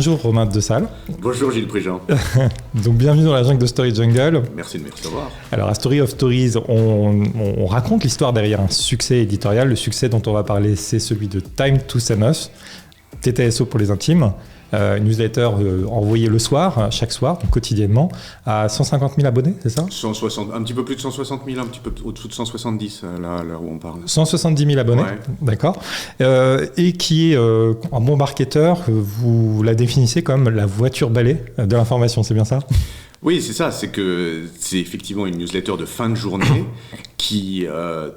Bonjour Romain de Salle. Bonjour Gilles Prigent. Donc bienvenue dans la jungle de Story Jungle. Merci de me recevoir. Alors à Story of Stories, on raconte l'histoire derrière un succès éditorial. Le succès dont on va parler, c'est celui de Time to Sign Off, TTSO pour les intimes. Une newsletter envoyée le soir, chaque soir, donc quotidiennement, à 150 000 abonnés, c'est ça ? 160, un petit peu plus de 160 000, un petit peu au-dessous de 170, là où on parle. 170 000 abonnés, ouais. D'accord. Et qui est un bon marketeur, vous la définissez comme la voiture balai de l'information, c'est bien ça ? Oui, c'est ça, c'est effectivement une newsletter de fin de journée qui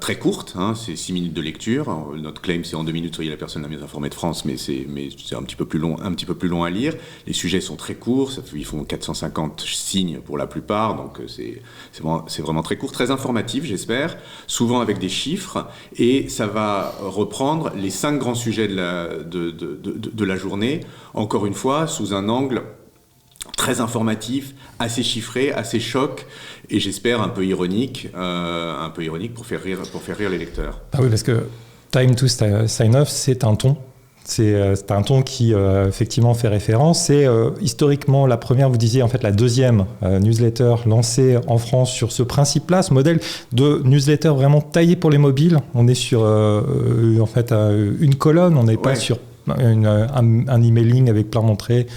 très courte, hein, c'est 6 minutes de lecture. Alors, notre claim c'est en 2 minutes, soyez la personne la mieux informée de France, mais c'est un petit peu plus long à lire. Les sujets sont très courts, ils font 450 signes pour la plupart, donc c'est vraiment très court, très informatif j'espère, souvent avec des chiffres, et ça va reprendre les 5 grands sujets de la journée, encore une fois sous un angle très informatif, assez chiffré, assez choc, et j'espère un peu ironique pour faire rire les lecteurs. Ah oui, parce que Time to Sign Off, c'est un ton. C'est un ton qui effectivement fait référence. C'est historiquement la première, vous disiez en fait la deuxième newsletter lancée en France sur ce principe-là, ce modèle de newsletter vraiment taillé pour les mobiles. On est sur en fait une colonne, on n'est pas sur un emailing avec plein d'entrées.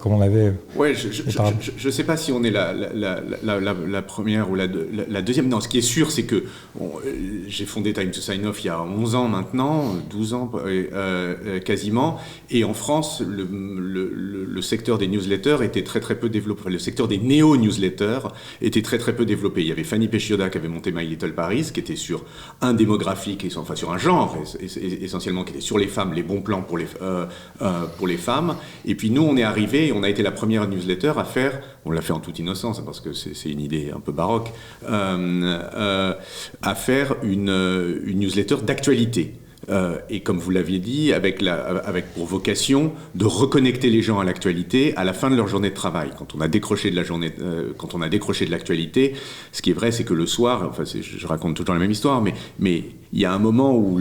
Comme on avait... Ouais, je sais pas si on est la première ou la deuxième. Non, ce qui est sûr, c'est que j'ai fondé Time to Sign Off il y a 11 ans maintenant, 12 ans quasiment, et en France, le secteur des newsletters était très très peu développé. Le secteur des néo-newsletters était très très peu développé. Il y avait Fanny Pescioda qui avait monté My Little Paris, qui était sur un démographique, enfin sur un genre essentiellement, qui était sur les femmes, les bons plans pour les femmes. Et puis nous, on est arrivé et on a été la première newsletter à faire, on l'a fait en toute innocence parce que c'est une idée un peu baroque, à faire une newsletter d'actualité. Et comme vous l'aviez dit, avec pour vocation de reconnecter les gens à l'actualité à la fin de leur journée de travail. Quand on a décroché de l'actualité, ce qui est vrai, c'est que le soir, enfin, je raconte toujours la même histoire, mais il y a un moment où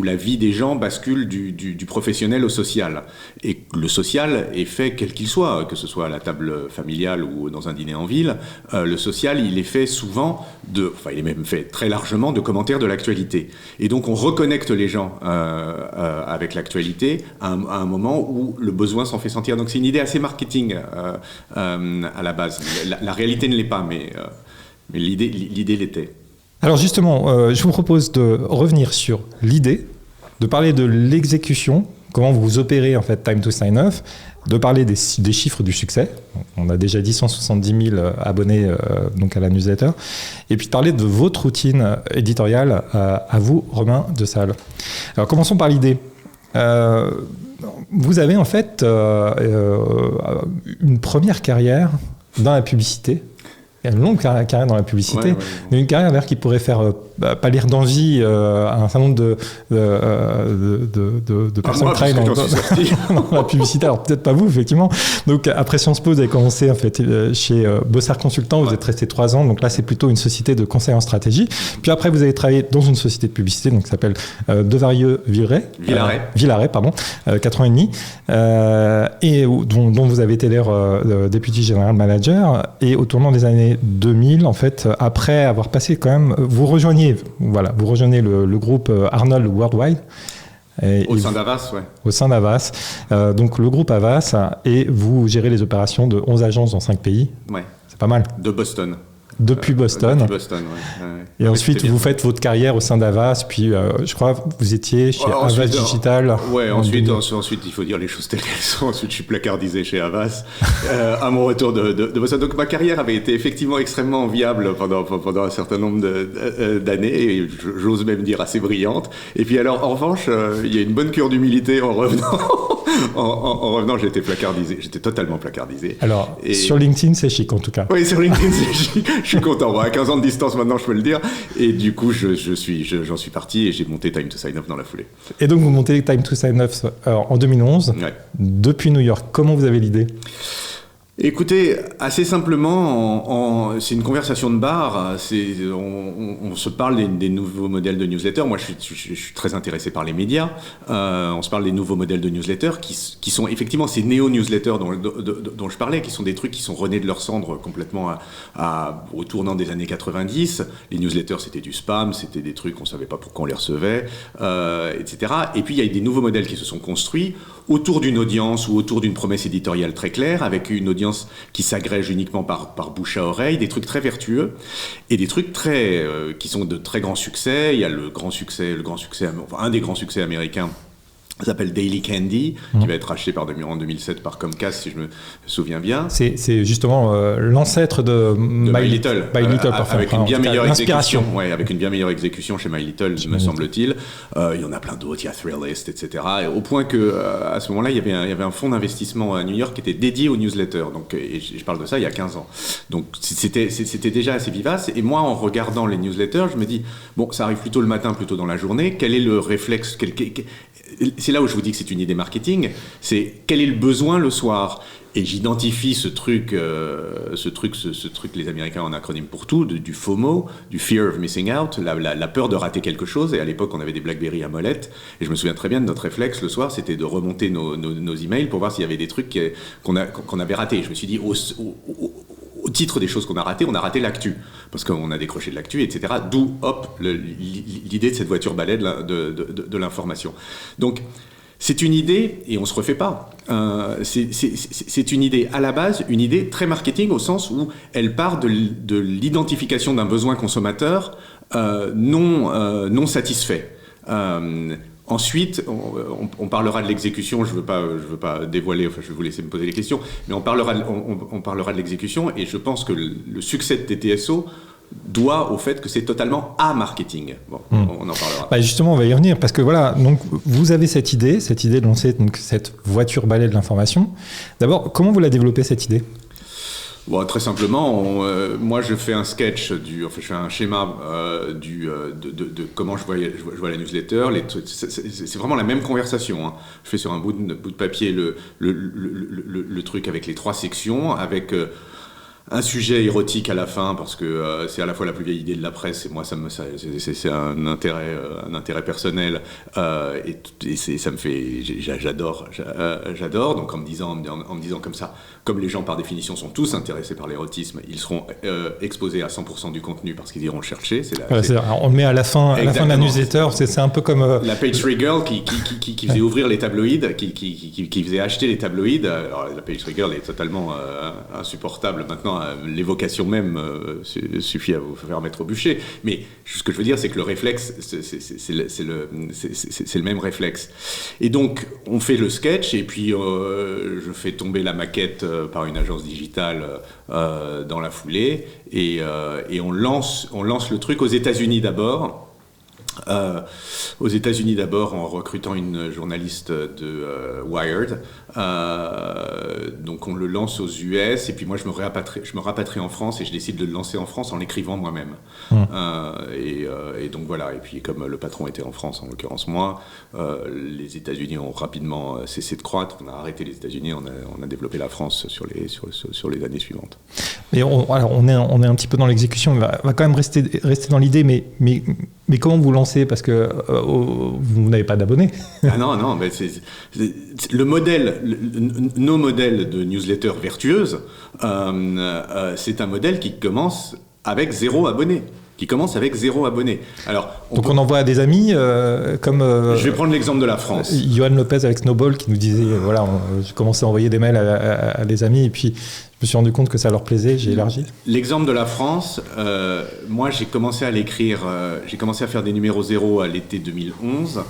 la vie des gens bascule du professionnel au social. Et le social est fait quel qu'il soit, que ce soit à la table familiale ou dans un dîner en ville. Le social, il est fait souvent il est même fait très largement de commentaires de l'actualité. Et donc on reconnecte les gens avec l'actualité à un moment où le besoin s'en fait sentir. Donc c'est une idée assez marketing à la base. La réalité ne l'est pas, mais l'idée l'était. Alors justement, je vous propose de revenir sur l'idée, de parler de l'exécution, comment vous opérez en fait Time to Sign Off, de parler des chiffres du succès. On a déjà dit 170 000 abonnés donc à la newsletter, et puis de parler de votre routine éditoriale à vous, Romain de Salle. Alors commençons par l'idée. Vous avez en fait une première carrière dans la publicité. Une longue carrière dans la publicité, mais une carrière d'ailleurs qui pourrait faire pâlir d'envie à un certain nombre de personnes qui travaillent dans la publicité. Alors peut-être pas vous, effectivement. Donc après Sciences Po, vous avez commencé en fait chez Bossard Consultant, vous êtes resté 3 ans, donc là c'est plutôt une société de conseil en stratégie. Puis après vous avez travaillé dans une société de publicité donc, qui s'appelle Villaret, 4 ans et demi, et dont vous avez été d'ailleurs Deputy General Manager, et au tournant des années 2000, en fait, après avoir passé quand même, vous rejoignez le groupe Arnold Worldwide. Au sein d'Avas, ouais. Au sein d'Avas. Donc le groupe Avas, et vous gérez les opérations de 11 agences dans 5 pays. Ouais. C'est pas mal. De Boston. Depuis Boston. Ouais. Et ensuite, vous faites votre carrière au sein d'Avas, puis je crois que vous étiez chez Avas Digital. Ouais, ensuite, il faut dire les choses telles qu'elles sont. Ensuite, je suis placardisé chez Avas à mon retour de Boston. Donc, ma carrière avait été effectivement extrêmement viable pendant un certain nombre d'années, et j'ose même dire assez brillante. Et puis alors, en revanche, il y a une bonne cure d'humilité en revenant. En revenant, j'étais placardisé. J'étais totalement placardisé. Alors, sur LinkedIn, c'est chic en tout cas. Oui, sur LinkedIn, c'est chic. Je suis content. Bon, à 15 ans de distance maintenant, je peux le dire. Et du coup, j'en suis parti et j'ai monté Time to Sign Off dans la foulée. Et donc, vous montez Time to Sign Off en 2011. Ouais. Depuis New York. Comment vous avez l'idée ? Écoutez, assez simplement, c'est une conversation de bar. On se parle des nouveaux modèles de newsletter. Moi, je suis très intéressé par les médias. On se parle des nouveaux modèles de newsletter qui sont effectivement ces néo-newsletters dont je parlais, qui sont des trucs qui sont renés de leur cendre complètement au tournant des années 90. Les newsletters, c'était du spam, c'était des trucs, on ne savait pas pourquoi on les recevait, etc. Et puis, il y a des nouveaux modèles qui se sont construits autour d'une audience ou autour d'une promesse éditoriale très claire, avec une audience qui s'agrège uniquement par bouche à oreille, des trucs très vertueux et des trucs qui sont de très grands succès. Il y a un des grands succès américains. Ça s'appelle Daily Candy, qui va être racheté en 2007 par Comcast, si je me souviens bien. C'est justement l'ancêtre de My Little. Avec une bien meilleure exécution. Ouais, avec une bien meilleure exécution chez My Little, me semble-t-il. Il y en a plein d'autres, il y a Thrillist, etc. Et au point que à ce moment-là, il y avait un fonds d'investissement à New York qui était dédié aux newsletters. Donc, et je parle de ça il y a 15 ans. Donc c'était déjà assez vivace. Et moi, en regardant les newsletters, je me dis, bon, ça arrive plutôt le matin, plutôt dans la journée. Quel est le réflexe c'est là où je vous dis que c'est une idée marketing, c'est quel est le besoin le soir. Et j'identifie ce truc, les Américains ont un acronyme pour tout, du FOMO, du Fear of Missing Out, la peur de rater quelque chose. Et à l'époque, on avait des BlackBerry à molette. Et je me souviens très bien de notre réflexe le soir, c'était de remonter nos emails pour voir s'il y avait des trucs qu'on avait ratés. Et je me suis dit, au titre des choses qu'on a ratées, on a raté l'actu, parce qu'on a décroché de l'actu, etc. D'où, l'idée de cette voiture balai de l'information. Donc, c'est une idée, et on ne se refait pas, c'est une idée à la base, une idée très marketing, au sens où elle part de l'identification d'un besoin consommateur non satisfait. Ensuite, on parlera de l'exécution. Je veux pas dévoiler. Enfin, je vais vous laisser me poser les questions. Mais on parlera de l'exécution. Et je pense que le succès de TTSO doit au fait que c'est totalement marketing. Bon, on en parlera. Bah justement, on va y revenir parce que voilà. Donc, vous avez cette idée de lancer donc cette voiture balai de l'information. D'abord, comment vous la développez cette idée ? Bon, très simplement, moi je fais un sketch je fais un schéma de comment je vois la newsletter. C'est vraiment la même conversation. Hein. Je fais sur un bout de papier le truc avec les 3 sections, avec un sujet érotique à la fin, parce que c'est à la fois la plus vieille idée de la presse, et moi c'est un intérêt personnel, et ça me fait, j'adore. Donc en me disant comme ça, comme les gens par définition sont tous intéressés par l'érotisme, ils seront exposés à 100% du contenu parce qu'ils iront le chercher. On le met à la fin de la newsletter. C'est un peu comme la Page 3 Girl qui faisait ouvrir les tabloïds, qui faisait acheter les tabloïds. Alors la Page 3 Girl est totalement insupportable maintenant. L'évocation même suffit à vous faire mettre au bûcher. Mais ce que je veux dire, c'est que le réflexe, c'est le même réflexe. Et donc, on fait le sketch, et puis je fais tomber la maquette par une agence digitale dans la foulée, et on lance le truc aux États-Unis d'abord. En recrutant une journaliste de Wired. Donc on le lance aux US, et puis moi je me rapatrie en France, et je décide de le lancer en France en l'écrivant moi-même. Et donc voilà, et puis comme le patron était en France, en l'occurrence moi, les États-Unis ont rapidement cessé de croître. On a arrêté les États-Unis, on a développé la France sur les années suivantes. Mais on est un petit peu dans l'exécution, on va quand même rester dans l'idée, mais comment vous lancez ? Parce que vous n'avez pas d'abonnés. Ah non, mais le modèle, nos modèles de newsletter vertueuses, c'est un modèle qui commence avec 0 abonné. Alors, on envoie à des amis comme... je vais prendre l'exemple de la France. Johan Lopez avec Snowball qui nous disait, j'ai commencé à envoyer des mails à des amis, et puis je me suis rendu compte que ça leur plaisait, j'ai élargi. L'exemple de la France, moi j'ai commencé à l'écrire, j'ai commencé à faire des numéros 0 à l'été 2011,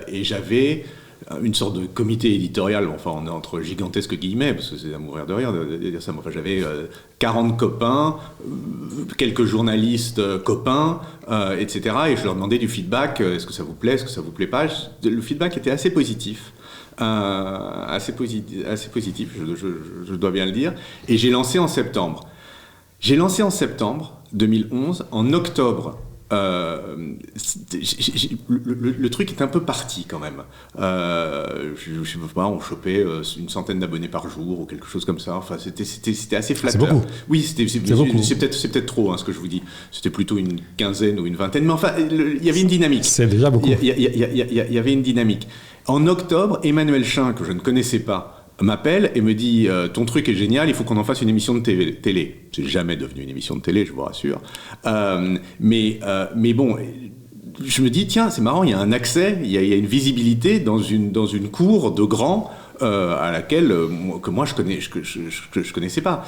et j'avais une sorte de comité éditorial, enfin on est entre gigantesques guillemets, parce que c'est à mourir de rire de dire ça, mais enfin j'avais 40 copains, quelques journalistes copains, etc. Et je leur demandais du feedback, est-ce que ça vous plaît, est-ce que ça vous plaît pas. Le feedback était assez positif. Assez positif, je dois bien le dire. Et j'ai lancé en septembre 2011. En octobre le truc est un peu parti quand même. Je sais pas, on chopait une centaine d'abonnés par jour ou quelque chose comme ça. Enfin, c'était assez flatteur. C'est beaucoup. Oui, c'est peut-être trop, hein, ce que je vous dis. C'était plutôt une quinzaine ou une vingtaine. Mais enfin, il y avait une dynamique. C'est déjà beaucoup. Il y avait une dynamique. En octobre, Emmanuel Chin, que je ne connaissais pas, m'appelle et me dit ton truc est génial, il faut qu'on en fasse une émission de télé. C'est jamais devenu une émission de télé, je vous rassure. Mais bon, je me dis tiens, c'est marrant, il y a un accès, il y a une visibilité dans une cour de grands à laquelle que moi je connaissais pas.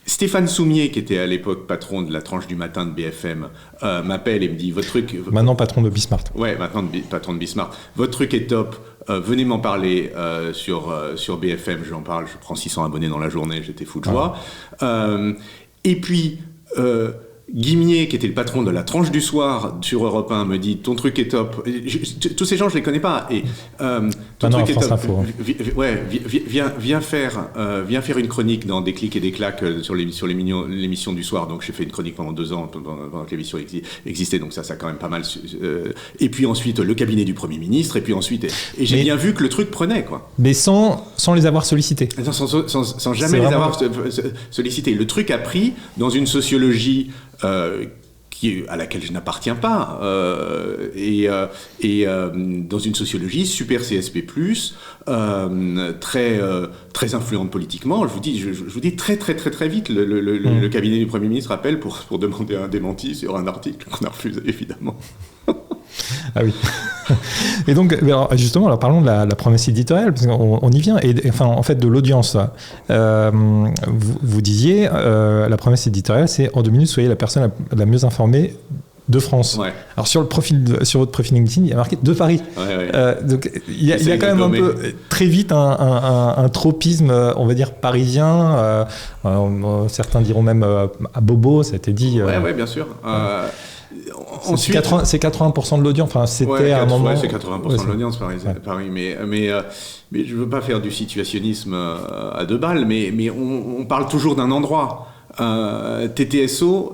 Stéphane Soumier, qui était à l'époque patron de la tranche du matin de BFM, m'appelle et me dit votre truc. Maintenant patron de Bismart. Ouais, maintenant patron de Bismart. Votre truc est top. Venez m'en parler sur BFM. J'en parle. Je prends 600 abonnés dans la journée. J'étais fou de joie. Et puis Guimier, qui était le patron de la tranche du soir sur Europe 1, me dit ton truc est top. Tous ces gens, je les connais pas. Et ton truc est top. Info. Viens faire une chronique dans Déclic et des claques sur l'émission du soir. Donc j'ai fait une chronique pendant 2 ans pendant que l'émission existait. Donc ça a quand même pas mal. Et puis ensuite le cabinet du Premier ministre. Et puis ensuite et j'ai bien vu que le truc prenait quoi. Mais sans les avoir sollicités. Sans jamais les avoir sollicités. Le truc a pris dans une sociologie à laquelle je n'appartiens pas, et dans une sociologie super CSP+, très influente politiquement. Je vous dis très vite, le cabinet du Premier ministre appelle pour demander un démenti sur un article qu'on a refusé, évidemment. Ah oui. Et donc, justement, alors parlons de la promesse éditoriale, parce qu'on y vient, et enfin, en fait, de l'audience. Vous disiez, la promesse éditoriale, c'est en 2 minutes, soyez la personne la mieux informée de France. Ouais. Alors, sur votre profil LinkedIn, il y a marqué de Paris. Ouais. Donc, il y a quand même un peu, très vite, un tropisme, on va dire, parisien. Certains diront même à Bobo, ça a été dit. Oui, bien sûr. Ensuite, c'est 80% de l'audience. Enfin, c'était à un moment. Ouais, c'est 80% de l'audience, Paris. Mais je ne veux pas faire du situationnisme à 2 balles, mais on parle toujours d'un endroit. TTSO,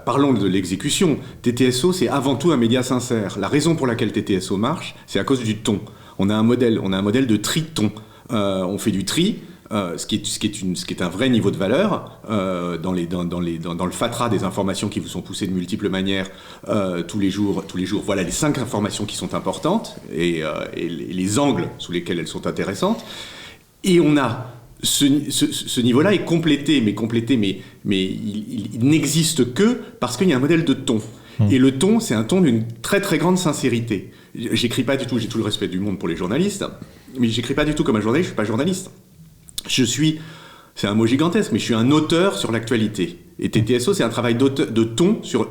parlons de l'exécution. TTSO, c'est avant tout un média sincère. La raison pour laquelle TTSO marche, c'est à cause du ton. On a un modèle de tri de ton. On fait du tri. Ce qui est un vrai niveau de valeur dans le fatras des informations qui vous sont poussées de multiples manières tous les jours. Voilà les 5 informations qui sont importantes et les angles sous lesquels elles sont intéressantes. Et on a ce niveau-là est complété, mais il n'existe que parce qu'il y a un modèle de ton. Et le ton, c'est un ton d'une très très grande sincérité. J'écris pas du tout, j'ai tout le respect du monde pour les journalistes, mais j'écris pas du tout comme un journaliste, je suis pas journaliste. C'est un mot gigantesque, mais je suis un auteur sur l'actualité. Et TTSO, c'est un travail de ton sur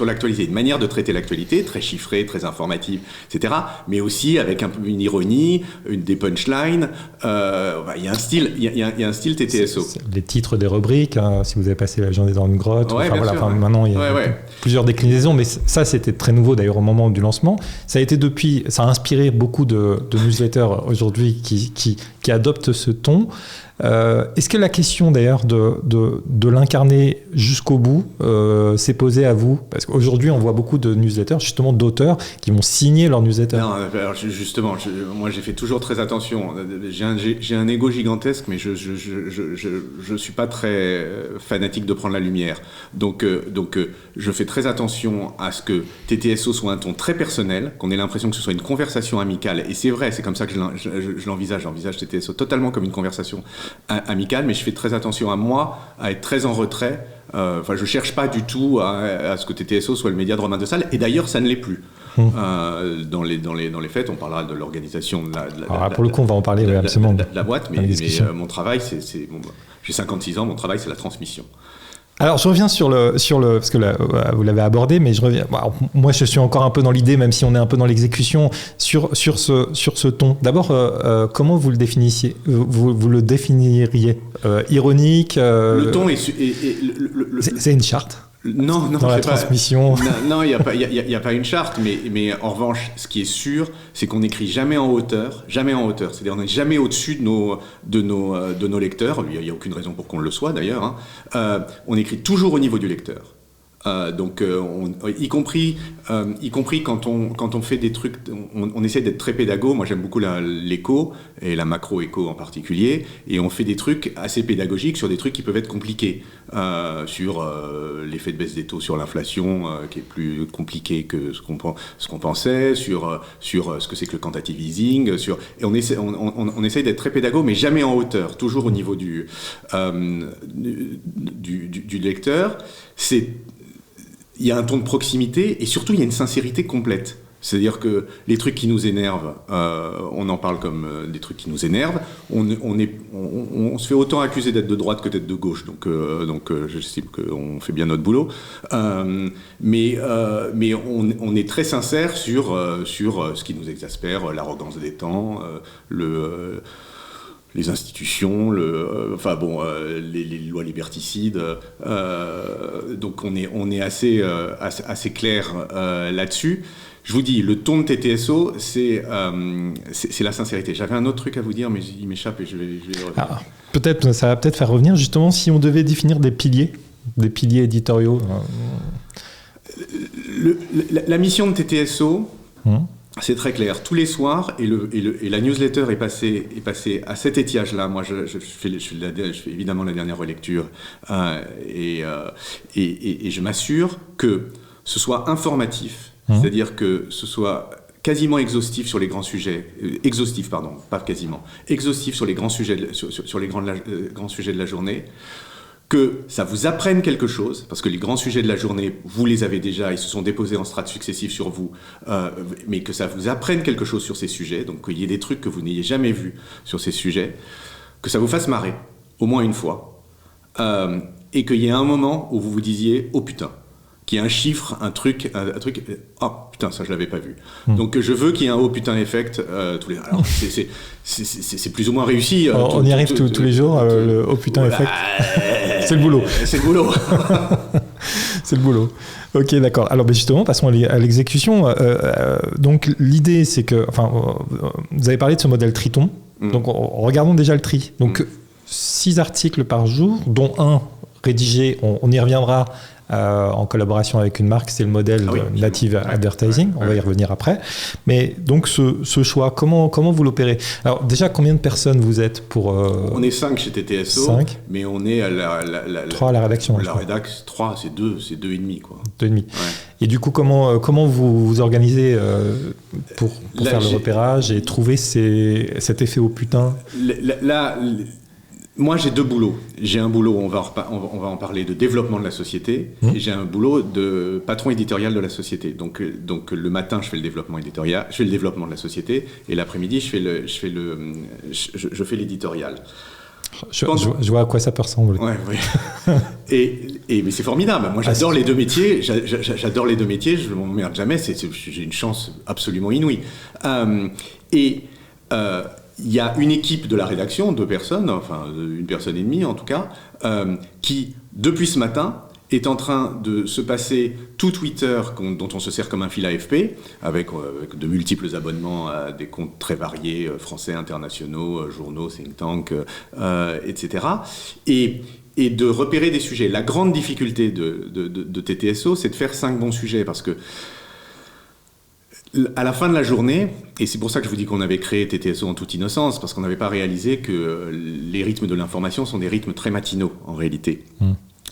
l'actualité, une manière de traiter l'actualité, très chiffrée, très informative, etc. Mais aussi avec un peu une ironie, des punchlines. Il y a un style TTSO. Les titres des rubriques, hein, si vous avez passé la journée dans une grotte. Ouais, maintenant, il y a plusieurs déclinaisons, mais ça, c'était très nouveau d'ailleurs au moment du lancement. Ça a inspiré beaucoup de newsletters aujourd'hui qui adoptent ce ton. Est-ce que la question d'ailleurs de l'incarner jusqu'au bout s'est posée à vous? Parce qu'aujourd'hui on voit beaucoup de newsletters, justement d'auteurs qui vont signer leur newsletter. Non, alors justement, moi j'ai fait toujours très attention. J'ai un ego gigantesque, mais je suis pas très fanatique de prendre la lumière. Donc je fais très attention à ce que TTSO soit un ton très personnel, qu'on ait l'impression que ce soit une conversation amicale. Et c'est vrai, c'est comme ça que je l'envisage. J'envisage TTSO totalement comme une conversation amicale, mais je fais très attention à moi, à être très en retrait. Je cherche pas du tout à ce que TTSO soit le média de Romain Dessalles, et d'ailleurs ça ne l'est plus. Dans les faits, on parlera de l'organisation pour le coup, on va en parler absolument de la boîte, mais mon travail, j'ai 56 ans, mon travail c'est la transmission. Alors, je reviens sur le parce que là, vous l'avez abordé, mais je reviens. Moi, je suis encore un peu dans l'idée, même si on est un peu dans l'exécution, sur ce ton. D'abord, comment vous le définissiez? Vous le définiriez ironique. Le ton c'est une charte. Non, dans la transmission. Non, il n'y a pas une charte, mais en revanche, ce qui est sûr, c'est qu'on n'écrit jamais en hauteur. C'est-à-dire, on n'est jamais au-dessus de nos lecteurs. Il n'y a aucune raison pour qu'on le soit, d'ailleurs. On écrit toujours au niveau du lecteur. Y compris quand on fait des trucs, on essaie d'être très pédago. Moi, j'aime beaucoup l'éco et la macro-éco en particulier, et on fait des trucs assez pédagogiques sur des trucs qui peuvent être compliqués, sur l'effet de baisse des taux sur l'inflation, qui est plus compliqué que ce qu'on pensait, sur ce que c'est que le quantitative easing, et on essaie d'être très pédago, mais jamais en hauteur, toujours au niveau du lecteur. Il y a un ton de proximité et surtout il y a une sincérité complète. C'est-à-dire que les trucs qui nous énervent, on en parle comme des trucs qui nous énervent. On se fait autant accuser d'être de droite que d'être de gauche. Donc j'estime qu'on fait bien notre boulot. Mais on est très sincère sur ce qui nous exaspère, l'arrogance des temps, les institutions, les lois liberticides. Donc on est assez clair là-dessus. Je vous dis, le ton de TTSO, c'est la sincérité. J'avais un autre truc à vous dire, mais il m'échappe et je vais peut-être, ça va peut-être faire revenir justement si on devait définir des piliers éditoriaux. La mission de TTSO, c'est très clair. Tous les soirs, et la newsletter est passée à cet étiage-là. Moi, je fais évidemment la dernière relecture, et je m'assure que ce soit informatif, c'est-à-dire que ce soit quasiment exhaustif sur les grands sujets, exhaustif sur les grands sujets, sur les grands sujets de la journée. Que ça vous apprenne quelque chose, parce que les grands sujets de la journée, vous les avez déjà, ils se sont déposés en strates successives sur vous, mais que ça vous apprenne quelque chose sur ces sujets, donc qu'il y ait des trucs que vous n'ayez jamais vus sur ces sujets, que ça vous fasse marrer, au moins une fois, et qu'il y ait un moment où vous vous disiez « Oh putain !» qu'il y ait un chiffre, un truc, oh putain, ça je l'avais pas vu. Donc je veux qu'il y ait un oh putain effect tous les. Alors c'est plus ou moins réussi. On y arrive tous les jours, le oh putain effect. C'est le boulot. C'est le boulot. C'est le boulot. Ok, d'accord. Alors justement, passons à l'exécution. Donc l'idée, c'est que, vous avez parlé de ce modèle Triton. Donc regardons déjà le tri. Donc 6 articles par jour, dont un rédigé. On y reviendra. En collaboration avec une marque, c'est le modèle native advertising, on va y revenir après. Mais donc ce choix, comment vous l'opérez? Alors déjà, combien de personnes vous êtes pour... On est 5 chez TTSO, 5. Mais on est à 3 à la rédaction. La rédac, 3, c'est 2,5 quoi. 2,5. Ouais. Et du coup, comment vous vous organisez pour faire le repérage et trouver cet effet au putain? Moi, j'ai 2 boulots. J'ai un boulot, on va en parler, de développement de la société, et j'ai un boulot de patron éditorial de la société. Donc le matin, je fais le développement éditorial, je fais le développement de la société, et l'après-midi, je fais l'éditorial. Je vois à quoi ça peut ressembler. Ouais. Mais c'est formidable. Moi, j'adore les deux métiers. J'adore les deux métiers. Je ne m'emmerde jamais. J'ai une chance absolument inouïe. Il y a une équipe de la rédaction, 2 personnes, enfin 1 personne et demie en tout cas, qui, depuis ce matin, est en train de se passer tout Twitter dont on se sert comme un fil AFP, avec de multiples abonnements à des comptes très variés, français, internationaux, journaux, think tank, etc. Et de repérer des sujets. La grande difficulté de TTSO, c'est de faire 5 bons sujets, parce que à la fin de la journée, et c'est pour ça que je vous dis qu'on avait créé TTSO en toute innocence, parce qu'on n'avait pas réalisé que les rythmes de l'information sont des rythmes très matinaux, en réalité.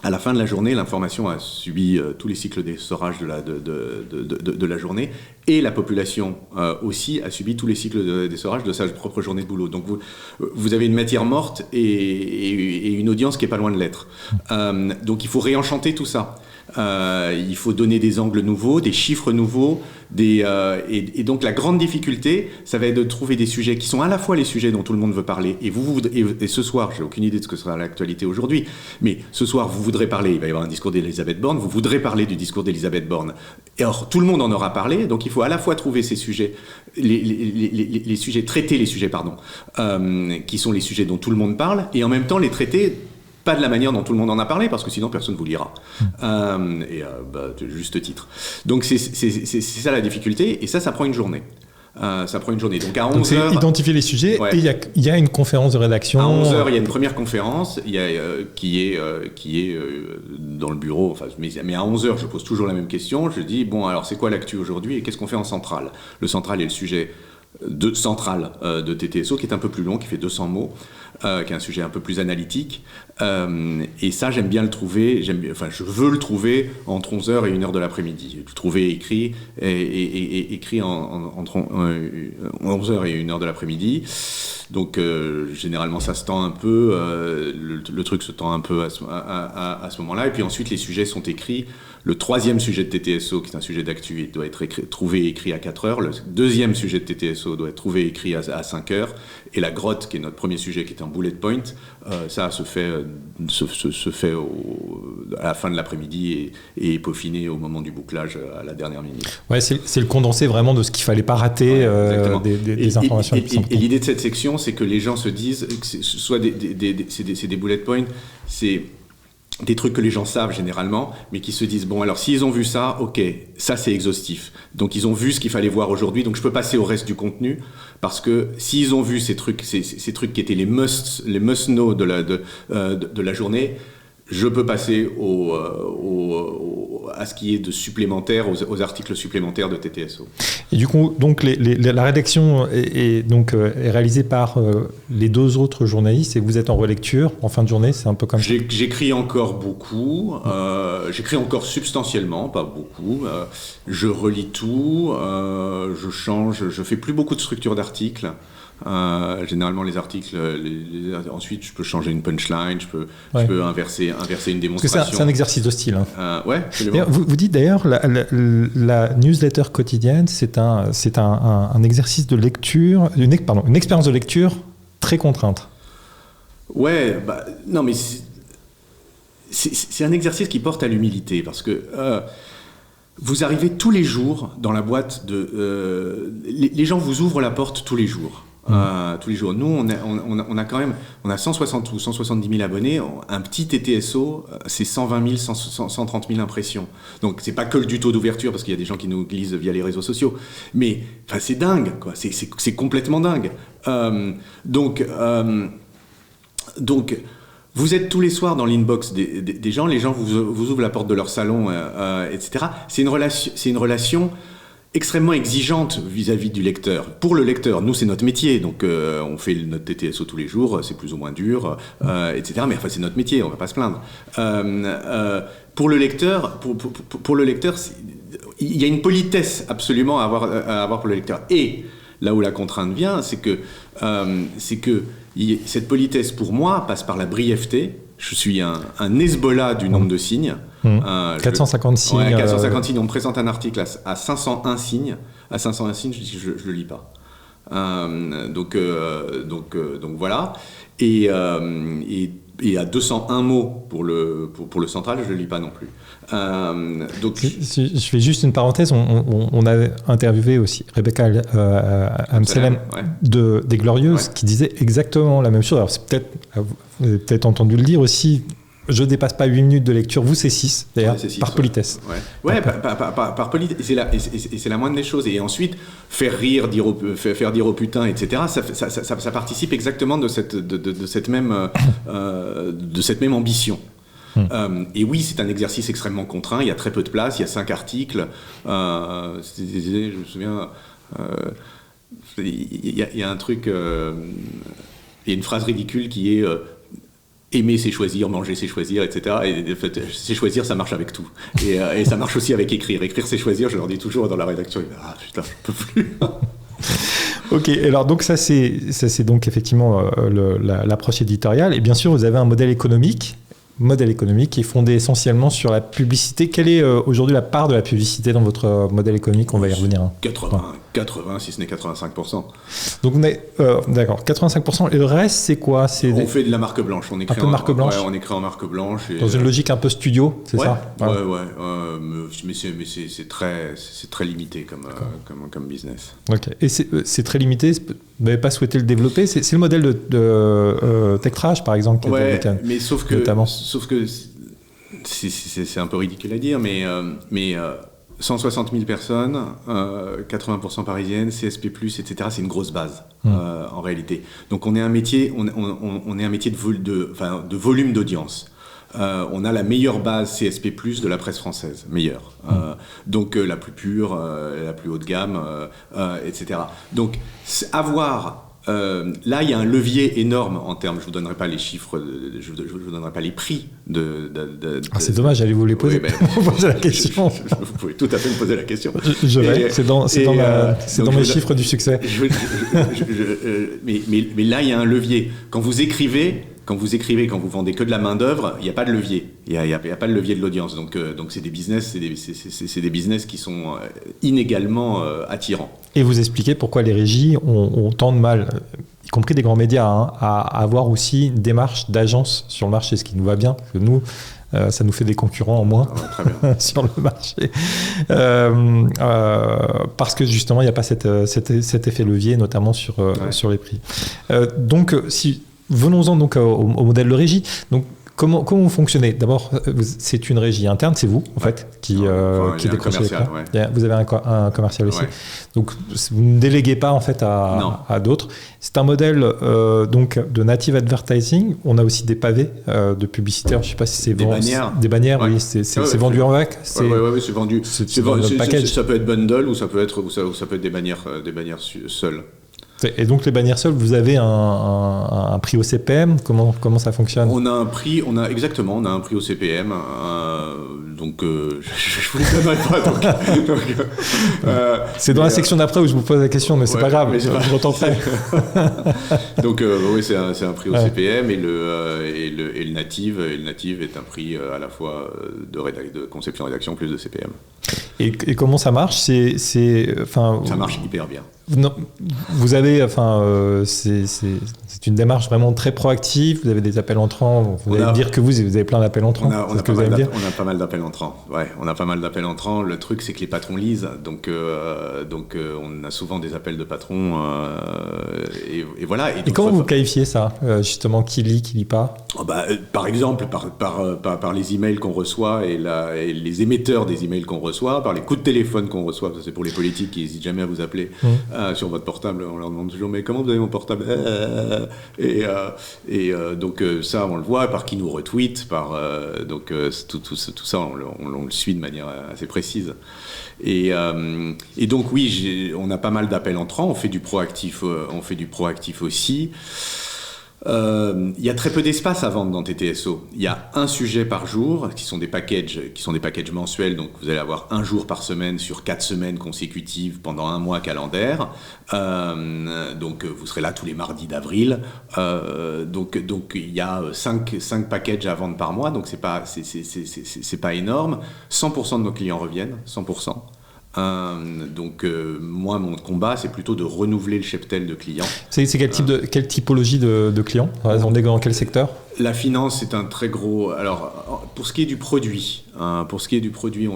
À la fin de la journée, l'information a subi tous les cycles d'essorage de la journée, et la population aussi a subi tous les cycles d'essorage de sa propre journée de boulot. Donc vous avez une matière morte et une audience qui n'est pas loin de l'être. Donc il faut réenchanter tout ça. Il faut donner des angles nouveaux, des chiffres nouveaux, et donc la grande difficulté, ça va être de trouver des sujets qui sont à la fois les sujets dont tout le monde veut parler, et ce soir, j'ai aucune idée de ce que sera l'actualité aujourd'hui, mais ce soir vous voudrez parler, il va y avoir un discours d'Elisabeth Borne, vous voudrez parler du discours d'Elisabeth Borne, et alors tout le monde en aura parlé, donc il faut à la fois trouver ces sujets, les sujets, traiter les sujets, qui sont les sujets dont tout le monde parle, et en même temps les traiter pas de la manière dont tout le monde en a parlé, parce que sinon personne ne vous lira. De juste titre. Donc c'est ça la difficulté, et ça prend une journée. Ça prend une journée. Donc à Donc 11 heures... identifier les sujets, Ouais. et il y a une conférence de rédaction. À 11h, il y a une première conférence qui est dans le bureau. Enfin, mais à 11h, je pose toujours la même question. Je dis, bon, alors c'est quoi l'actu aujourd'hui et qu'est-ce qu'on fait en centrale ? Le central est le sujet central de TTSO, qui est un peu plus long, qui fait 200 mots, qui est un sujet un peu plus analytique. Et ça, j'aime bien le trouver. Je veux le trouver entre 11h et 1h de l'après-midi. Le trouver écrit entre 11h et 1h de l'après-midi. Donc, généralement, ça se tend un peu. Le truc se tend un peu à ce moment-là. Et puis ensuite, les sujets sont écrits. Le troisième sujet de TTSO, qui est un sujet d'actu, doit être trouvé et écrit à 4h. Le deuxième sujet de TTSO doit être trouvé et écrit à 5h. Et la grotte, qui est notre premier sujet, qui est un bullet point, ça se fait à la fin de l'après-midi et peaufiné au moment du bouclage à la dernière minute. Ouais, c'est le condensé vraiment de ce qu'il ne fallait pas rater, des informations. Et l'idée de cette section, c'est que les gens se disent que c'est soit c'est des bullet points, c'est des trucs que les gens savent généralement, mais qui se disent, bon, alors s'ils ont vu ça, ok, ça c'est exhaustif. Donc ils ont vu ce qu'il fallait voir aujourd'hui, donc je peux passer au reste du contenu, parce que s'ils ont vu ces trucs qui étaient les must-know de la journée, je peux passer à ce qui est de supplémentaire, aux articles supplémentaires de TTSO. Et du coup, donc la rédaction est réalisée par les deux autres journalistes et vous êtes en relecture en fin de journée, c'est un peu comme ça. J'écris encore beaucoup, j'écris encore substantiellement, pas beaucoup. Je relis tout, je change, je fais plus beaucoup de structure d'articles. Généralement les articles, ensuite je peux changer une punchline, je peux inverser une démonstration. Parce que c'est un exercice de style. Ouais, absolument. Vous dites d'ailleurs la newsletter quotidienne, c'est un exercice de lecture, une expérience de lecture très contrainte. Ouais, non mais c'est un exercice qui porte à l'humilité parce que vous arrivez tous les jours dans la boîte les gens vous ouvrent la porte tous les jours. Tous les jours. Nous, on a quand même 160 ou 170 000 abonnés. Un petit TTSO, c'est 120 000, 130 000 impressions. Donc, c'est pas que du taux d'ouverture, parce qu'il y a des gens qui nous lisent via les réseaux sociaux. Mais c'est dingue, quoi. C'est complètement dingue. Donc, vous êtes tous les soirs dans l'inbox des gens. Les gens vous ouvrent la porte de leur salon, etc. C'est une relation extrêmement exigeante vis-à-vis du lecteur. Pour le lecteur, nous c'est notre métier, donc on fait notre TTSO tous les jours, c'est plus ou moins dur, etc. Mais enfin c'est notre métier, on va pas se plaindre. Pour le lecteur, il y a une politesse absolument à avoir pour le lecteur. Et là où la contrainte vient, c'est que cette politesse pour moi passe par la brièveté. Je suis un Hezbollah du nombre de signes. 450 signes. Ouais, 450 signes. On me présente un article à 501 signes. À 501 signes, je dis je le lis pas. Donc voilà. Et à 201 mots pour le central, je le lis pas non plus. Je fais juste une parenthèse. On a interviewé aussi Rebecca Amselem des Glorieuses qui disait exactement la même chose. Alors vous avez peut-être entendu le dire aussi. Je dépasse pas 8 minutes de lecture. Vous, c'est 6, d'ailleurs, par politesse. Ouais, par politesse. Et c'est la moindre des choses. Et ensuite, faire dire au putain, etc., ça participe exactement de cette même ambition. Et oui, c'est un exercice extrêmement contraint. Il y a très peu de place. Il y a 5 articles. Je me souviens... Il y a un truc... il y a une phrase ridicule qui est... aimer, c'est choisir, manger, c'est choisir, etc. Et en fait, c'est choisir, ça marche avec tout. Et ça marche aussi avec écrire. Écrire, c'est choisir, je leur dis toujours dans la rédaction. Ah putain, je peux plus. Ok, alors donc ça c'est donc effectivement l'approche éditoriale. Et bien sûr, vous avez un modèle économique qui est fondé essentiellement sur la publicité. Quelle est aujourd'hui la part de la publicité dans votre modèle économique ? On va y revenir. 80, si ce n'est 85%. Donc on est d'accord, 85%. Et le reste, c'est quoi ? On fait de la marque blanche. On écrit marque blanche. Ouais, on écrit en marque blanche. Et, dans une logique un peu studio, c'est ça ? Ouais. Mais c'est très limité comme business. Ok. Et c'est très limité. Vous n'avez pas souhaité le développer. C'est le modèle de Techtrash, par exemple. Mais sauf que c'est un peu ridicule à dire, mais 160 000 personnes, 80% parisiennes, CSP+, etc. C'est une grosse base en réalité. Donc on est un métier, on est un métier de volume d'audience. On a la meilleure base CSP+ de la presse française, meilleure. Donc la plus pure, la plus haut de gamme, etc. Donc avoir là, il y a un levier énorme en termes. Je vous donnerai pas les chiffres, je vous donnerai pas les prix c'est dommage, j'allais vous les poser. Vous poser la question. Vous pouvez tout à fait me poser la question. Je vais. C'est dans mes chiffres du succès. Mais là, il y a un levier. Quand vous écrivez, quand vous vendez que de la main d'œuvre, il n'y a pas de levier. Il y a pas de levier de l'audience. Donc c'est des business, c'est des business qui sont inégalement attirants. Et vous expliquez pourquoi les régies ont tant de mal, y compris des grands médias, à avoir aussi une démarche d'agence sur le marché, ce qui nous va bien. Parce que nous, ça nous fait des concurrents en moins sur le marché. Parce que justement, il n'y a pas cet effet levier, notamment sur les prix. Donc, venons-en donc au modèle de régie. Donc, comment vous fonctionnez ? D'abord, c'est une régie interne, c'est vous, en fait, qui décrochez les plans. Vous avez un commercial aussi. Donc, vous ne déléguez pas, en fait, à d'autres. C'est un modèle donc, de native advertising. On a aussi des pavés de publicitaires. Je ne sais pas si c'est bannières. Des bannières, oui. C'est vendu en vac. Oui, c'est vendu. Package. Ça peut être bundle ou ça peut être des bannières seules. Et donc les bannières seules, vous avez un prix au CPM. Comment ça fonctionne ? On a un prix au CPM. Donc je vous le donnerai pas. C'est dans la section d'après où je vous pose la question, mais c'est pas grave. Je retenterai. Donc oui, c'est un prix au CPM et le native est un prix à la fois de conception rédaction plus de CPM. Et comment ça marche ? Ça marche hyper bien. Non, vous avez, c'est une démarche vraiment très proactive. Vous avez des appels entrants. Vous allez me dire que vous avez plein d'appels entrants. On a pas mal d'appels entrants. Ouais, on a pas mal d'appels entrants. Le truc, c'est que les patrons lisent, donc on a souvent des appels de patrons. Et voilà. Et comment vous qualifiez ça, justement, qui lit, qui lit pas ? Par exemple, par les emails qu'on reçoit et les émetteurs des emails qu'on reçoit, par les coups de téléphone qu'on reçoit. Ça, c'est pour les politiques qui n'hésitent jamais à vous appeler. Sur votre portable, on leur demande toujours mais comment vous avez mon portable donc ça on le voit par qui nous retweet, tout ça on le suit de manière assez précise et donc oui on a pas mal d'appels entrants, on fait du proactif aussi. Il y a très peu d'espace à vendre dans TTSO. Il y a un sujet par jour, qui sont des packages mensuels, donc vous allez avoir un jour par semaine sur 4 semaines consécutives pendant un mois calendaire. Donc vous serez là tous les mardis d'avril. Donc il y a 5 packages à vendre par mois, donc c'est pas énorme. 100% de nos clients reviennent, 100%. Moi mon combat c'est plutôt de renouveler le cheptel de clients. C'est quelle typologie de clients ? On est dans quel secteur ? La finance c'est un très gros. Alors pour ce qui est du produit, on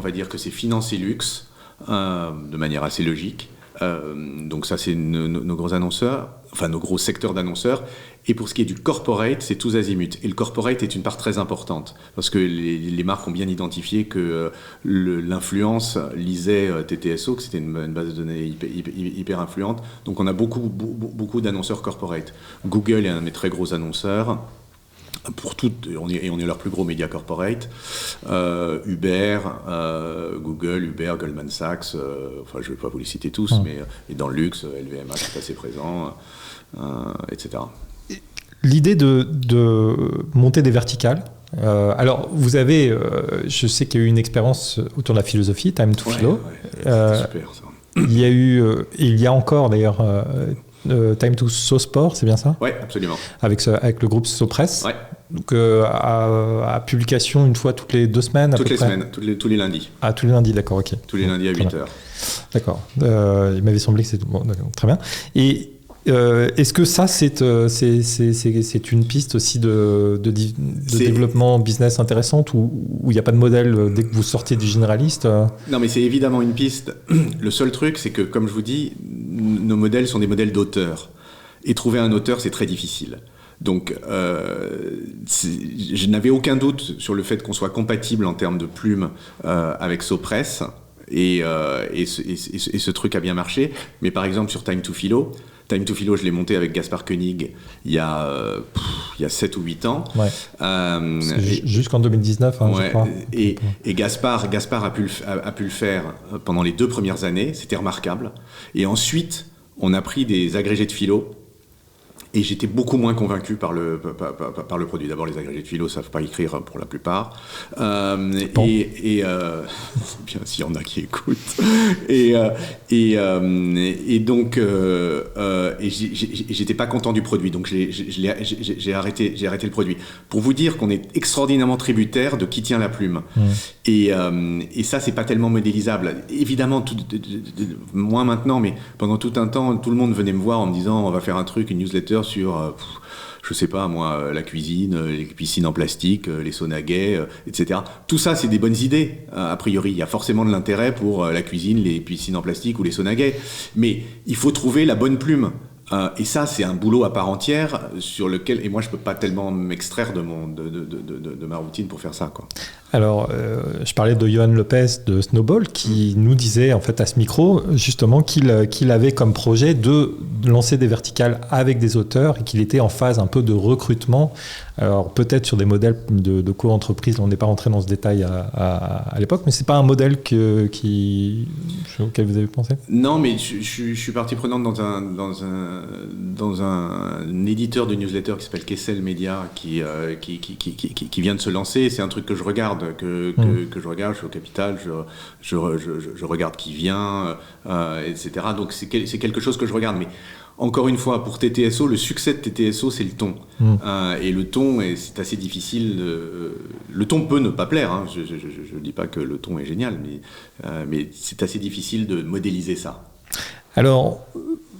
va dire que c'est finance et luxe de manière assez logique. Donc ça c'est nos gros annonceurs, enfin nos gros secteurs d'annonceurs. Et pour ce qui est du corporate, c'est tous azimuts. Et le corporate est une part très importante parce que les marques ont bien identifié que l'influence lisait TTSO, que c'était une base de données hyper influente. Donc on a beaucoup d'annonceurs corporate. Google est un de mes très gros annonceurs. On est leur plus gros média corporate. Uber, Google, Uber, Goldman Sachs, je ne vais pas vous les citer tous, mais et dans le luxe, LVMH est assez présent, etc. L'idée de monter des verticales. Alors, vous avez, je sais qu'il y a eu une expérience autour de la philosophie, Time to Philo. C'était super ça. Il y a encore d'ailleurs Time to SoSport, c'est bien ça ? Oui, absolument. Avec le groupe SoPress. Ouais. Donc à publication une fois toutes les 2 semaines à toutes peu les près. semaines, tous les lundis. Ah, tous les lundis, d'accord, ok. Tous les lundis à 8h. D'accord. Il m'avait semblé que c'était bon, très bien. Et est-ce que ça, c'est une piste aussi de développement business intéressante où il n'y a pas de modèle dès que vous sortez du généraliste Non, mais c'est évidemment une piste. Le seul truc, c'est que, comme je vous dis, nos modèles sont des modèles d'auteurs. Et trouver un auteur, c'est très difficile. Donc, je n'avais aucun doute sur le fait qu'on soit compatible en termes de plumes avec SoPress. et ce truc a bien marché. Mais par exemple sur Time to Philo, je l'ai monté avec Gaspard Koenig il y a 7 ou 8 ans. Ouais. Jusqu'en 2019, ouais, je crois. Et Gaspard a pu le faire pendant les 2 premières années, c'était remarquable. Et ensuite, on a pris des agrégés de philo. Et j'étais beaucoup moins convaincu par le produit. D'abord, les agrégés de philo ne savent pas écrire pour la plupart. Bon. Et bien s'il y en a qui écoutent. Et donc, j'étais pas content du produit. Donc, j'ai arrêté le produit. Pour vous dire qu'on est extraordinairement tributaire de qui tient la plume. Et ça, c'est pas tellement modélisable. Évidemment, moins maintenant, mais pendant tout un temps, tout le monde venait me voir en me disant on va faire un truc, une newsletter sur, je sais pas moi, la cuisine, les piscines en plastique, les saunas gays, etc. Tout ça, c'est des bonnes idées, a priori. Il y a forcément de l'intérêt pour la cuisine, les piscines en plastique ou les saunas gays. Mais il faut trouver la bonne plume. Et ça, c'est un boulot à part entière sur lequel... Et moi, je peux pas tellement m'extraire de ma routine pour faire ça, quoi. Alors, je parlais de Johan Lopez de Snowball qui nous disait en fait à ce micro justement qu'il avait comme projet de lancer des verticales avec des auteurs et qu'il était en phase un peu de recrutement. Alors peut-être sur des modèles de co-entreprise, on n'est pas rentré dans ce détail à l'époque, mais c'est pas un modèle auquel vous avez pensé ? Non, mais je suis partie prenante dans un éditeur de newsletter qui s'appelle Kessel Media qui vient de se lancer. C'est un truc que je regarde. Que je regarde, je suis au Capital, je regarde qui vient, etc. Donc c'est quelque chose que je regarde. Mais encore une fois, pour TTSO, le succès de TTSO, c'est le ton. Et le ton, c'est assez difficile. Le ton peut ne pas plaire. Hein. Je ne dis pas que le ton est génial, mais c'est assez difficile de modéliser ça. Alors,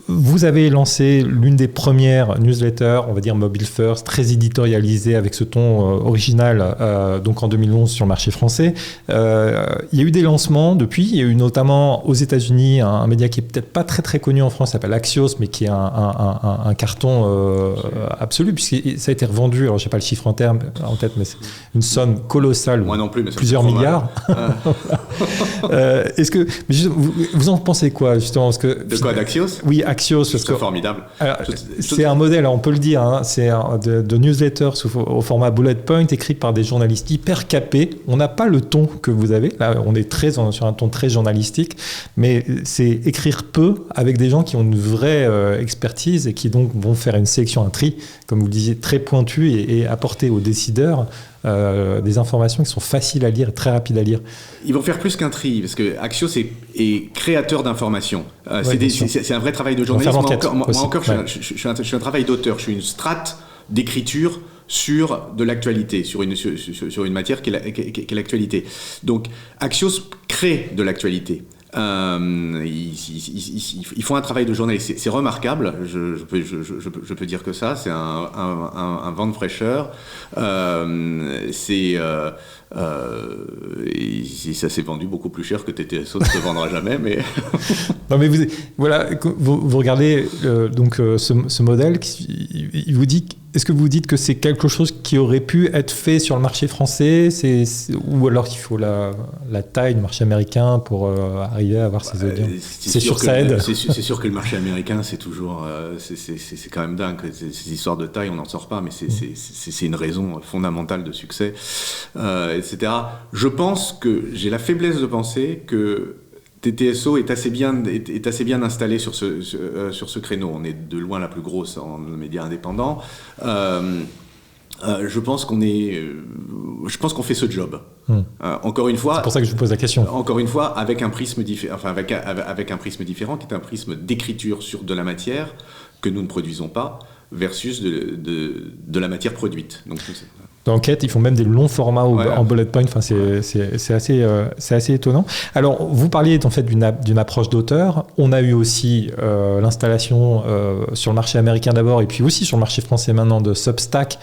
vous avez lancé l'une des premières newsletters, on va dire mobile first, très éditorialisée avec ce ton original, donc en 2011 sur le marché français. Il y a eu des lancements depuis. Il y a eu notamment aux États-Unis un média qui est peut-être pas très très connu en France, s'appelle Axios, mais qui est un carton absolu puisque ça a été revendu. Alors je sais pas le chiffre en tête, mais c'est une somme colossale. Moi non plus, mais plusieurs milliards. Est-ce que vous en pensez quoi justement parce que de quoi d'Axios ? Oui. Axios, c'est formidable. Alors, c'est un modèle, on peut le dire, hein, c'est de newsletter au format bullet point, écrit par des journalistes hyper capés. On n'a pas le ton que vous avez. Là, on est sur un ton très journalistique, mais c'est écrire peu avec des gens qui ont une vraie expertise et qui donc vont faire une sélection, un tri, comme vous le disiez, très pointu et apporter aux décideurs des informations qui sont faciles à lire et très rapides à lire. Ils vont faire plus qu'un tri, parce que Axios est créateur d'informations. C'est un vrai travail de journaliste. Moi encore, je suis un travail d'auteur. Je suis une strate d'écriture sur de l'actualité, sur une matière qui est l'actualité. Donc Axios crée de l'actualité. Ils font un travail de journaliste, c'est remarquable. Je peux dire que ça, c'est un vent de fraîcheur. Ça s'est vendu beaucoup plus cher que TTSO ne se vendra jamais, mais non, mais vous regardez ce modèle, il vous dit. Est-ce que vous dites que c'est quelque chose qui aurait pu être fait sur le marché français, ou alors qu'il faut la taille du marché américain pour arriver à avoir ces audiences ? C'est sûr que ça aide. C'est sûr que le marché américain, c'est toujours, c'est quand même dingue. Ces histoires de taille, on n'en sort pas, mais c'est une raison fondamentale de succès, etc. Je pense que j'ai la faiblesse de penser que TTSO est assez bien installé sur ce créneau. On est de loin la plus grosse en médias indépendants. Je pense qu'on fait ce job. Encore une fois. C'est pour ça que je vous pose la question. Encore une fois, avec un prisme différent, avec un prisme différent, qui est un prisme d'écriture sur de la matière que nous ne produisons pas, versus de la matière produite. Donc d'enquête, ils font même des longs formats en bullet point. Enfin, c'est assez étonnant. Alors, vous parliez en fait d'une approche d'auteur. On a eu aussi l'installation sur le marché américain d'abord, et puis aussi sur le marché français maintenant de Substack,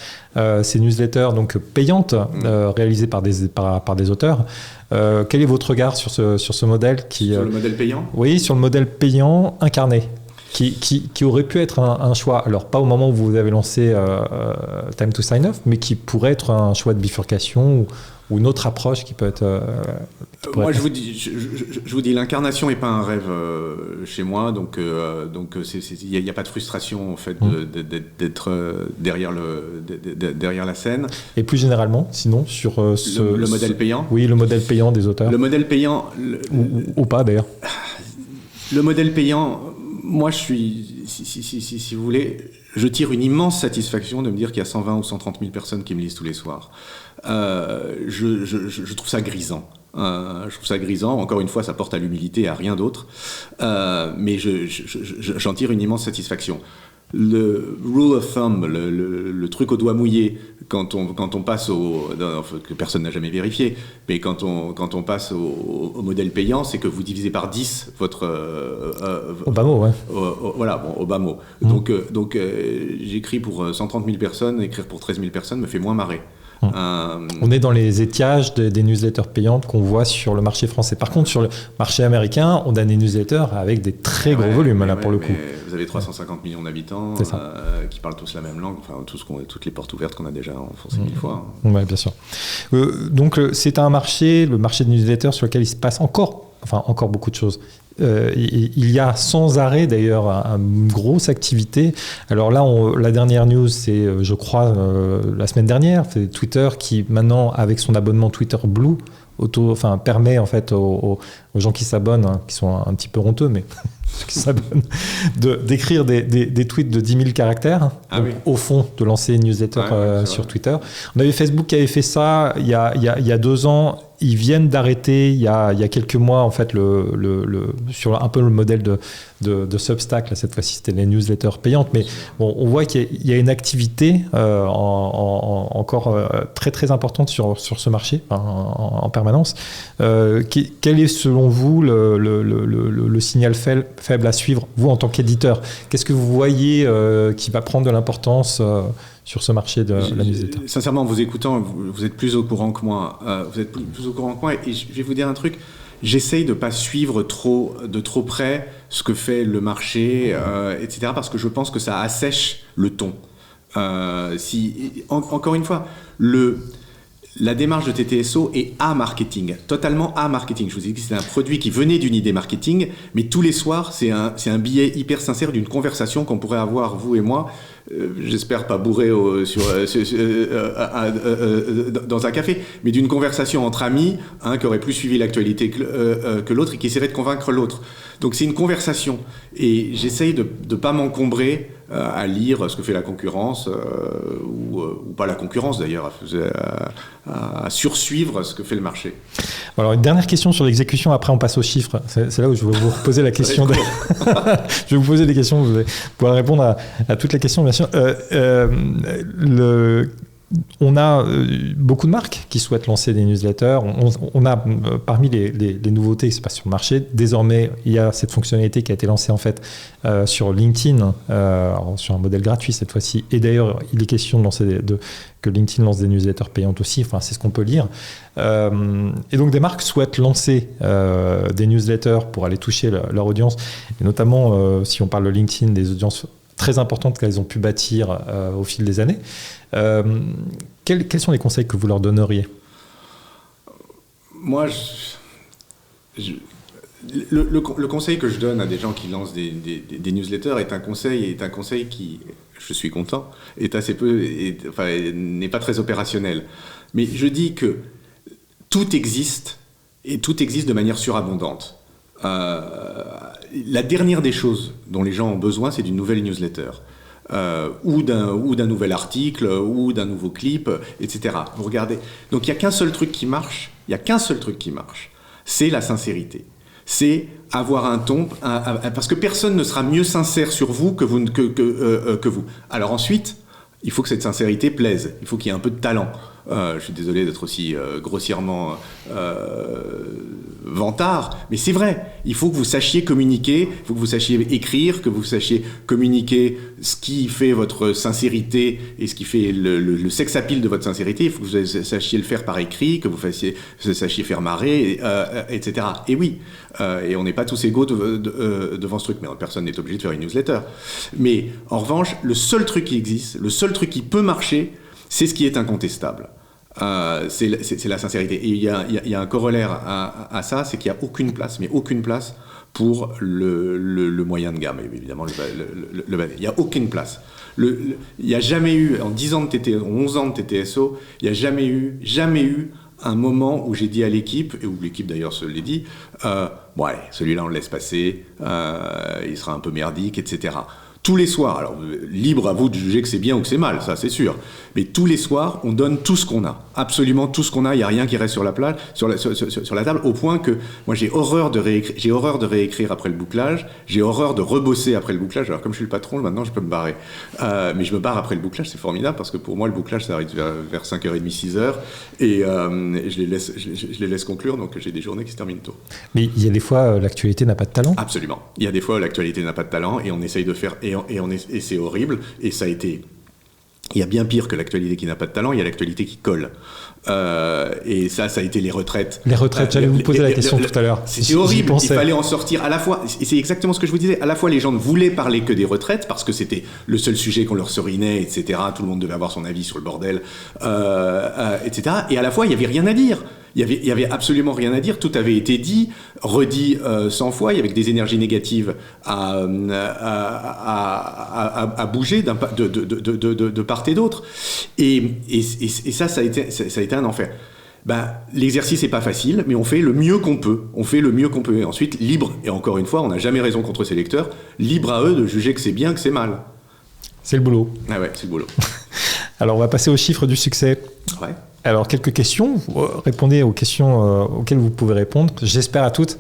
ces newsletters donc payantes réalisées par des auteurs. Quel est votre regard sur ce modèle sur le modèle payant ? Oui, sur le modèle payant incarné. qui aurait pu être un choix, alors pas au moment où vous avez lancé Time to Sign Off, mais qui pourrait être un choix de bifurcation ou une autre approche qui peut être... Moi, je vous dis, l'incarnation n'est pas un rêve chez moi, donc il n'y a pas de frustration en fait d'être derrière la scène. Et plus généralement, sinon, sur le modèle payant. Oui, le modèle payant des auteurs. Le modèle payant... Ou pas d'ailleurs. Le modèle payant, moi je suis, si vous voulez, je tire une immense satisfaction de me dire qu'il y a 120 ou 130 000 personnes qui me lisent tous les soirs. Je trouve ça grisant. Je trouve ça grisant. Encore une fois, ça porte à l'humilité et à rien d'autre. Mais j'en tire une immense satisfaction. Le rule of thumb, le truc au doigt mouillé, quand on passe que personne n'a jamais vérifié, mais quand on passe au modèle payant, c'est que vous divisez par 10 votre... au bas mot, ouais. Voilà, bon, au bas mot. Donc j'écris pour 130 000 personnes, écrire pour 13 000 personnes me fait moins marrer. On est dans les étiages des newsletters payantes qu'on voit sur le marché français. Par contre, sur le marché américain, on a des newsletters avec des très gros volumes, là, pour le coup. Vous avez 350 millions d'habitants qui parlent tous la même langue, enfin, toutes les portes ouvertes qu'on a déjà enfoncées 1000 fois. Oui, bien sûr. Donc, c'est un marché, le marché de newsletters, sur lequel il se passe encore beaucoup de choses. Il y a sans arrêt d'ailleurs une grosse activité. Alors là, la dernière news, c'est je crois la semaine dernière, c'est Twitter qui maintenant, avec son abonnement Twitter Blue, permet en fait aux gens qui s'abonnent, qui sont un petit peu honteux, mais qui s'abonnent, d'écrire des tweets de 10 000 caractères, au fond de lancer une newsletter sur Twitter. On avait Facebook qui avait fait ça il y a 2 ans. Ils viennent d'arrêter il y a quelques mois en fait sur un peu le modèle de Substack. Là, cette fois-ci, c'était les newsletters payantes. Mais bon, on voit qu'il y a une activité encore très très importante sur ce marché en permanence. Quel est selon vous le signal faible à suivre, vous en tant qu'éditeur? Qu'est-ce que vous voyez qui va prendre de l'importance sur ce marché de la newsletter? Sincèrement, en vous écoutant, vous êtes plus au courant que moi. Vous êtes plus au courant que moi. Et je vais vous dire un truc. J'essaye de ne pas suivre de trop près ce que fait le marché, etc. Parce que je pense que ça assèche le ton. Encore une fois, la démarche de TTSO est marketing, totalement marketing. Je vous ai dit que c'est un produit qui venait d'une idée marketing, mais tous les soirs, c'est un billet hyper sincère d'une conversation qu'on pourrait avoir, vous et moi, j'espère pas bourré dans un café, mais d'une conversation entre amis, qui aurait plus suivi l'actualité que l'autre et qui essaierait de convaincre l'autre. Donc c'est une conversation, et j'essaye de ne pas m'encombrer à lire ce que fait la concurrence, ou pas la concurrence d'ailleurs, à sursuivre ce que fait le marché. Alors une dernière question sur l'exécution, après on passe aux chiffres. C'est là où je vais vous reposer la question. Je vais vous poser des questions, vous allez pouvoir répondre à toutes les questions bien sûr. On a beaucoup de marques qui souhaitent lancer des newsletters. On a parmi les nouveautés qui se passent sur le marché, désormais il y a cette fonctionnalité qui a été lancée en fait sur LinkedIn, sur un modèle gratuit cette fois-ci. Et d'ailleurs il est question que LinkedIn lance des newsletters payantes aussi. Enfin c'est ce qu'on peut lire. Et donc des marques souhaitent lancer des newsletters pour aller toucher leur audience, et notamment si on parle de LinkedIn, des audiences très importantes qu'elles ont pu bâtir au fil des années. Quels sont les conseils que vous leur donneriez? Moi, le conseil que je donne à des gens qui lancent des newsletters est un conseil qui, je suis content, est assez peu, n'est pas très opérationnel. Mais je dis que tout existe, et tout existe de manière surabondante. La dernière des choses dont les gens ont besoin, c'est d'une nouvelle newsletter. Ou d'un nouvel article, ou d'un nouveau clip, etc. Vous regardez. Donc il n'y a qu'un seul truc qui marche, c'est la sincérité. C'est avoir un ton, parce que personne ne sera mieux sincère sur vous que vous. Alors ensuite, il faut que cette sincérité plaise, il faut qu'il y ait un peu de talent. Je suis désolé d'être aussi grossièrement vantard, mais c'est vrai. Il faut que vous sachiez communiquer, il faut que vous sachiez écrire, que vous sachiez communiquer ce qui fait votre sincérité et ce qui fait le sex appeal de votre sincérité. Il faut que vous sachiez le faire par écrit, que vous sachiez faire marrer, etc. Et oui, et on n'est pas tous égaux devant ce truc, mais personne n'est obligé de faire une newsletter. Mais en revanche, le seul truc qui existe, le seul truc qui peut marcher, c'est ce qui est incontestable. C'est la sincérité. Et il y a un corollaire à ça, c'est qu'il n'y a aucune place, mais aucune place pour le moyen de gamme, évidemment, le banner. Il n'y a aucune place. Il n'y a jamais eu, en 10 ans de TTSO, 11 ans de TTSO, il n'y a jamais eu un moment où j'ai dit à l'équipe, et où l'équipe d'ailleurs se l'est dit, ouais, celui-là on le laisse passer, il sera un peu merdique, etc. Tous les soirs, alors libre à vous de juger que c'est bien ou que c'est mal, ça c'est sûr, mais tous les soirs, on donne tout ce qu'on a, absolument tout ce qu'on a, il n'y a rien qui reste sur la plage, sur la table, au point que moi j'ai horreur de réécrire après le bouclage, j'ai horreur de rebosser après le bouclage, alors comme je suis le patron, maintenant je peux me barrer. Mais je me barre après le bouclage, c'est formidable, parce que pour moi le bouclage ça arrive vers 5h30, 6h, et je les laisse conclure, donc j'ai des journées qui se terminent tôt. Mais il y a des fois, l'actualité n'a pas de talent. Absolument. Il y a des fois, l'actualité n'a pas de talent, et on essaye de faire... Et c'est horrible, et ça a été... Il y a bien pire que l'actualité qui n'a pas de talent, il y a l'actualité qui colle. Et ça a été les retraites. Les retraites, j'allais vous poser la question tout à l'heure. C'était horrible, il fallait en sortir à la fois, et c'est exactement ce que je vous disais, à la fois les gens ne voulaient parler que des retraites, parce que c'était le seul sujet qu'on leur serinait, etc. Tout le monde devait avoir son avis sur le bordel, etc. Et à la fois, il n'y avait rien à dire. Il y avait absolument rien à dire, tout avait été dit, redit 100 fois, il y avait des énergies négatives à bouger de part et d'autre. Et ça a été un enfer. L'exercice n'est pas facile, mais on fait le mieux qu'on peut. Et ensuite, libre, et encore une fois, on n'a jamais raison contre ses lecteurs, libre à eux de juger que c'est bien, que c'est mal. C'est le boulot. Ah ouais, c'est le boulot. Alors, on va passer aux chiffres du succès. Ouais. Alors, quelques questions. Répondez aux questions auxquelles vous pouvez répondre. J'espère à toutes.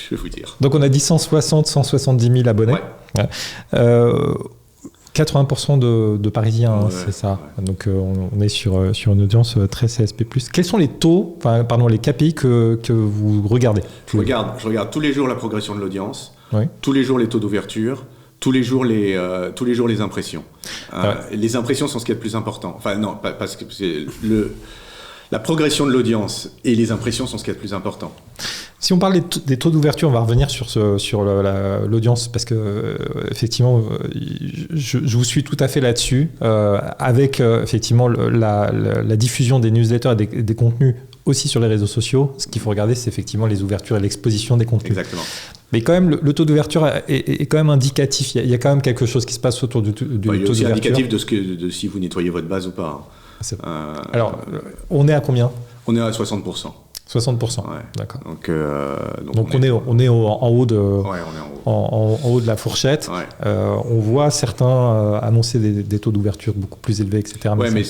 Je vais vous dire. Donc, on a dit 170 000 abonnés. Ouais. 80% de Parisiens, ouais, c'est ça. Ouais. Donc, on est sur une audience très CSP+. Quels sont les taux, les KPI que vous regardez? Je regarde tous les jours la progression de l'audience, oui. Tous les jours les taux d'ouverture, tous les jours les impressions. Les impressions sont ce qui est le plus important. Enfin, non, parce que la progression de l'audience et les impressions sont ce qui est le plus important. Si on parle des taux d'ouverture, on va revenir sur l'audience, parce que effectivement, je vous suis tout à fait là-dessus, avec effectivement la diffusion des newsletters et des contenus aussi sur les réseaux sociaux. Ce qu'il faut regarder, c'est effectivement les ouvertures et l'exposition des contenus. Exactement. Mais quand même, le taux d'ouverture est quand même indicatif. Il y a quand même quelque chose qui se passe autour du taux d'ouverture. Il y a aussi indicatif de si vous nettoyez votre base ou pas. Alors, on est à combien? On est à 60%. 60%, ouais. D'accord. Donc on est en haut de, ouais, en haut de la fourchette. Ouais. On voit certains annoncer des taux d'ouverture beaucoup plus élevés, etc. Ouais, mais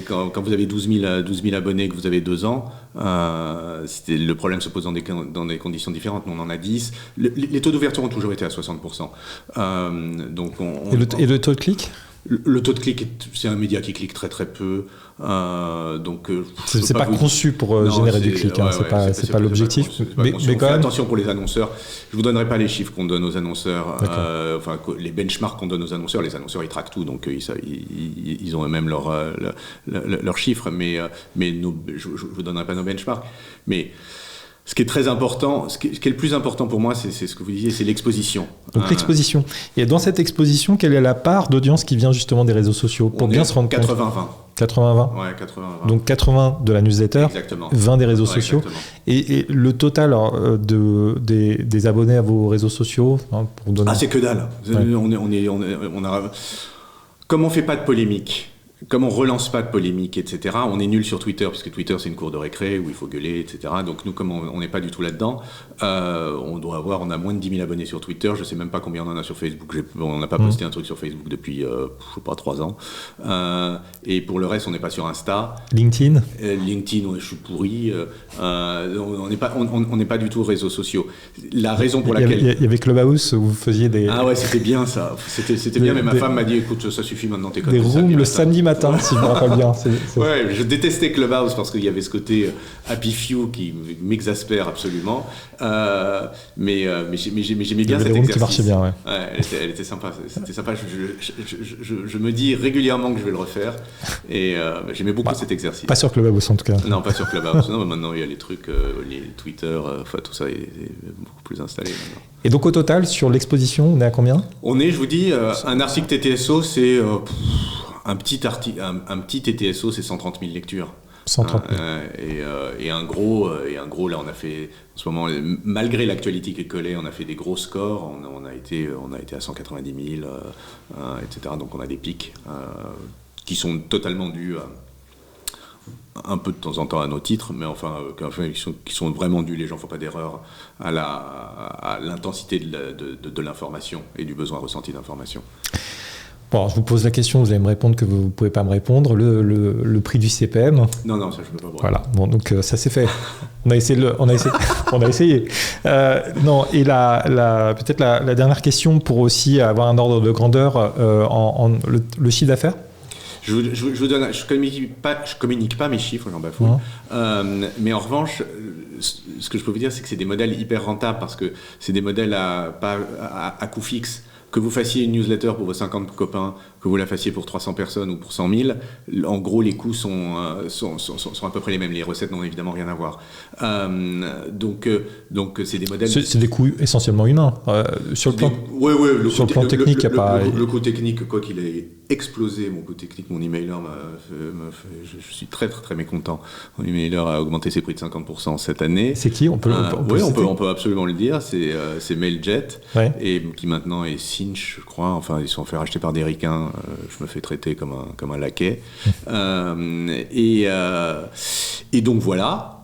quand vous avez 12 000 abonnés et que vous avez 2 ans, le problème se pose dans des conditions différentes. Nous, on en a 10. Les taux d'ouverture ont toujours été à 60%. Et le taux de clic? Le taux de clic, c'est un média qui clique très très peu. C'est pas conçu pour générer du clic, c'est pas l'objectif. Mais quand même, attention pour les annonceurs. Je vous donnerai pas les chiffres qu'on donne aux annonceurs, les benchmarks qu'on donne aux annonceurs. Les annonceurs ils traquent tout, donc ils ont eux-mêmes leurs chiffres. Mais je vous donnerai pas nos benchmarks. Mais ce qui est très important, ce qui est le plus important pour moi, c'est ce que vous disiez, c'est l'exposition. Donc l'exposition. Et dans cette exposition, quelle est la part d'audience qui vient justement des réseaux sociaux pour bien se rendre compte? 80-20. 80-20. Ouais, 80-20. Donc 80 de la newsletter, exactement. 20 des réseaux sociaux. Et le total des abonnés à vos réseaux sociaux, pour donner... c'est que dalle. Ouais. Comme on fait pas de polémique, comme on relance pas de polémique, etc., on est nul sur Twitter, parce que Twitter c'est une cour de récré où il faut gueuler, etc. Donc nous, comme on n'est pas du tout là-dedans, on a moins de 10 000 abonnés sur Twitter, je sais même pas combien on en a sur Facebook, on n'a pas posté un truc sur Facebook depuis, je sais pas, 3 ans. Et pour le reste, on n'est pas sur Insta. LinkedIn, je suis pourri. On n'est pas du tout réseaux sociaux. La raison pour laquelle... Il y avait Clubhouse où vous faisiez des... Ah ouais, c'était bien ça. C'était bien, mais ma femme m'a dit, écoute, ça suffit maintenant, t'es comme des rooms le samedi matin, si je me rappelle bien. Ouais, je détestais Clubhouse parce qu'il y avait ce côté Happy Few qui m'exaspère absolument. Mais j'aimais bien cet exercice. Qui marchait bien, ouais. Elle était sympa. C'était sympa. Je me dis régulièrement que je vais le refaire. Et j'aimais beaucoup cet exercice. Pas sur Clubhouse en tout cas. Non, pas sur Clubhouse. Non, mais maintenant il y a les trucs, les Twitter, tout ça est beaucoup plus installé maintenant. Et donc au total, sur l'exposition, on est à combien ? On est, je vous dis, un article TTSO, c'est un petit TTSO, c'est 130 000 lectures. 130 000. Et un gros, là, on a fait, en ce moment, malgré l'actualité qui est collée, on a fait des gros scores. On a été à 190 000, etc. Donc on a des pics qui sont totalement dus un peu de temps en temps à nos titres, mais enfin, qui sont vraiment dus, les gens ne font pas d'erreur, à l'intensité de l'information et du besoin ressenti d'information. Bon, je vous pose la question, vous allez me répondre que vous ne pouvez pas me répondre. Le prix du CPM. Non, ça je ne peux pas voir. Voilà, bon, donc ça c'est fait. On a essayé. On a essayé. Non, et peut-être la dernière question pour aussi avoir un ordre de grandeur, le chiffre d'affaires. Je vous donne, je communique pas mes chiffres, j'en bafoue. Mais en revanche, ce que je peux vous dire, c'est que c'est des modèles hyper rentables parce que c'est des modèles à coût fixe. Que vous fassiez une newsletter pour vos 50 copains, que vous la fassiez pour 300 personnes ou pour 100 000, en gros, les coûts sont à peu près les mêmes. Les recettes n'ont évidemment rien à voir. Donc c'est des modèles... C'est des coûts essentiellement humains. Sur le plan, sur le plan technique, il n'y a pas... Le coût technique, quoi qu'il ait explosé, mon coût technique, mon emailer, je suis très, très, très mécontent. Mon emailer a augmenté ses prix de 50% cette année. C'est qui ? On peut absolument le dire. C'est Mailjet, ouais. Et qui maintenant est Cinch, je crois. Enfin, ils se sont fait racheter par des ricains. Je me fais traiter comme un laquais. Et donc voilà.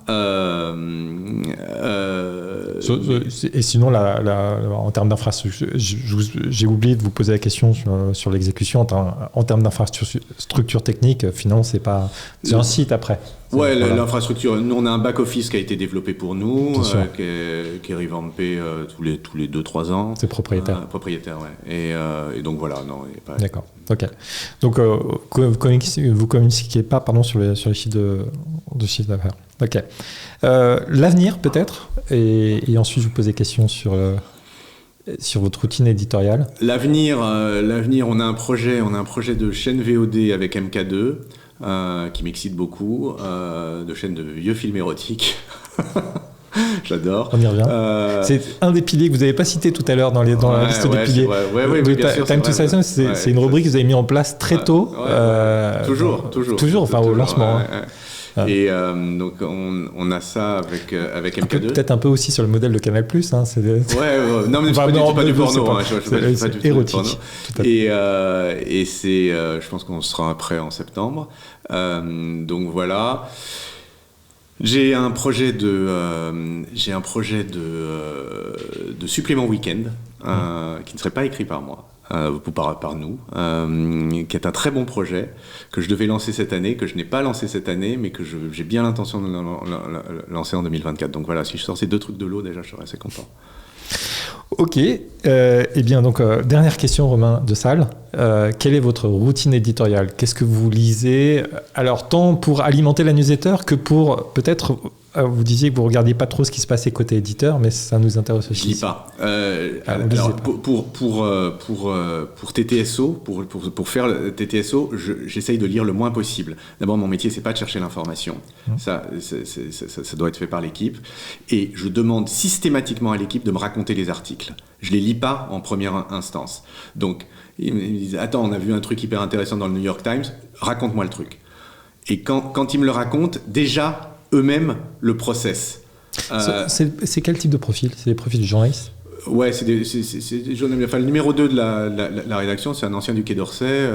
Et sinon, en termes d'infrastructure, j'ai oublié de vous poser la question sur l'exécution. En termes d'infrastructure technique, finalement, c'est un site après. Ouais, voilà. L'infrastructure. Nous, on a un back-office qui a été développé pour nous, qui est revampé tous les 2-3 ans. C'est propriétaire. Propriétaire, ouais. Et donc voilà, non. D'accord. Ok. Donc, vous communiquez pas, sur les chiffres de chiffre d'affaires. Ok. L'avenir peut-être, et ensuite je vous pose des questions sur votre routine éditoriale. L'avenir, on a un projet de chaîne VOD avec MK2 qui m'excite beaucoup, de chaîne de vieux films érotiques. J'adore. On y revient. C'est un des piliers que vous n'avez pas cité tout à l'heure dans la liste des piliers. Time to Silence, c'est une rubrique que vous avez mis en place très tôt. Toujours, enfin au lancement. Et donc on a ça avec MK2. Peut-être un peu aussi sur le modèle de Canal+. Hein, non mais c'est pas du porno. C'est érotique. Et je pense qu'on sera prêt en septembre. Donc voilà. J'ai un projet de supplément week-end qui ne serait pas écrit par moi. Par nous, qui est un très bon projet que je devais lancer cette année, que je n'ai pas lancé cette année, mais que j'ai bien l'intention de lancer en 2024. Donc voilà, si je sors ces 2 trucs de l'eau, déjà, je serais assez content. Ok. Eh bien, donc, dernière question, Romain de Salle. Quelle est votre routine éditoriale ? Qu'est-ce que vous lisez ? Alors, tant pour alimenter la newsletter que pour peut-être... Vous disiez que vous ne regardiez pas trop ce qui se passait côté éditeur, mais ça nous intéresse aussi. Je ne lis pas. Alors, pour TTSO, pour faire le TTSO, j'essaye de lire le moins possible. D'abord, mon métier, ce n'est pas de chercher l'information. Ça doit être fait par l'équipe. Et je demande systématiquement à l'équipe de me raconter les articles. Je ne les lis pas en première instance. Donc, ils me disent « Attends, on a vu un truc hyper intéressant dans le New York Times, raconte-moi le truc. » Et quand ils me le racontent, déjà... eux-mêmes le process. C'est quel type de profil ? C'est des profils de journalistes ? Ouais, c'est des journalistes. Enfin, le numéro 2 de la rédaction, c'est un ancien du Quai d'Orsay.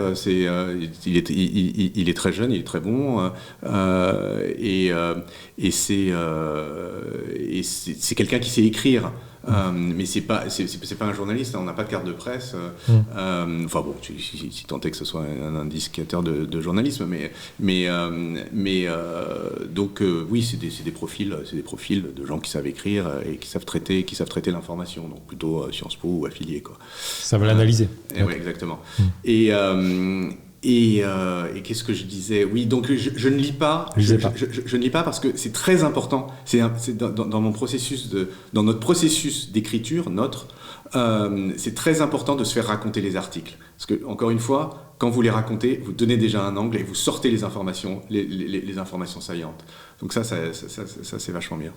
Il est très jeune, il est très bon. Et c'est quelqu'un qui sait écrire. Mais c'est pas un journaliste, on n'a pas de carte de presse. Enfin bon, si tant est que ce soit un indicateur de journalisme, donc oui, c'est des profils de gens qui savent écrire et qui savent traiter l'information, donc plutôt Sciences Po ou affiliés, quoi. Ça va l'analyser. Oui, exactement. Et qu'est-ce que je disais? Oui, donc je ne lis pas. Je ne lis pas parce que c'est très important. C'est dans mon processus dans notre processus d'écriture, c'est très important de se faire raconter les articles. Parce que encore une fois, quand vous les racontez, vous donnez déjà un angle et vous sortez les informations, les informations saillantes. Donc ça c'est vachement bien.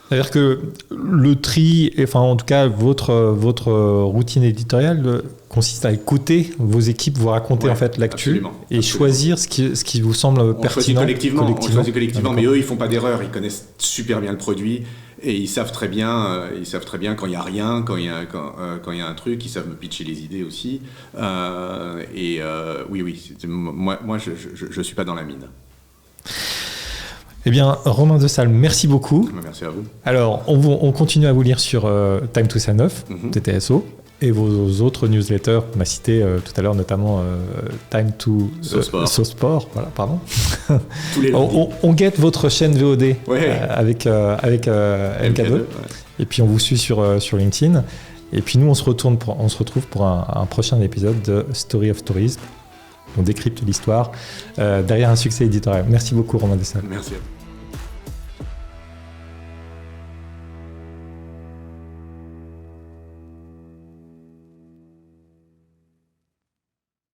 C'est-à-dire que le tri, enfin en tout cas votre routine éditoriale consiste à écouter vos équipes, vous raconter en fait l'actu et choisir ce qui vous semble pertinent. On choisit collectivement, mais eux ils font pas d'erreur, ils connaissent super bien le produit et ils savent très bien quand il y a rien, quand il y a un truc, ils savent me pitcher les idées aussi. Oui, moi je suis pas dans la mine. Eh bien, Romain de Salm, merci beaucoup. Merci à vous. Alors, on continue à vous lire sur Time to Sign Off, TTSO, et vos autres newsletters. On a cité tout à l'heure notamment Time to Sport. Voilà, pardon. Tous les on guette votre chaîne VOD avec MK2. Ouais. Et puis, on vous suit sur LinkedIn. Et puis, nous, on se retrouve pour un prochain épisode de Story of Stories. On décrypte l'histoire derrière un succès éditorial. Merci beaucoup, Romain de Salm. Merci à vous.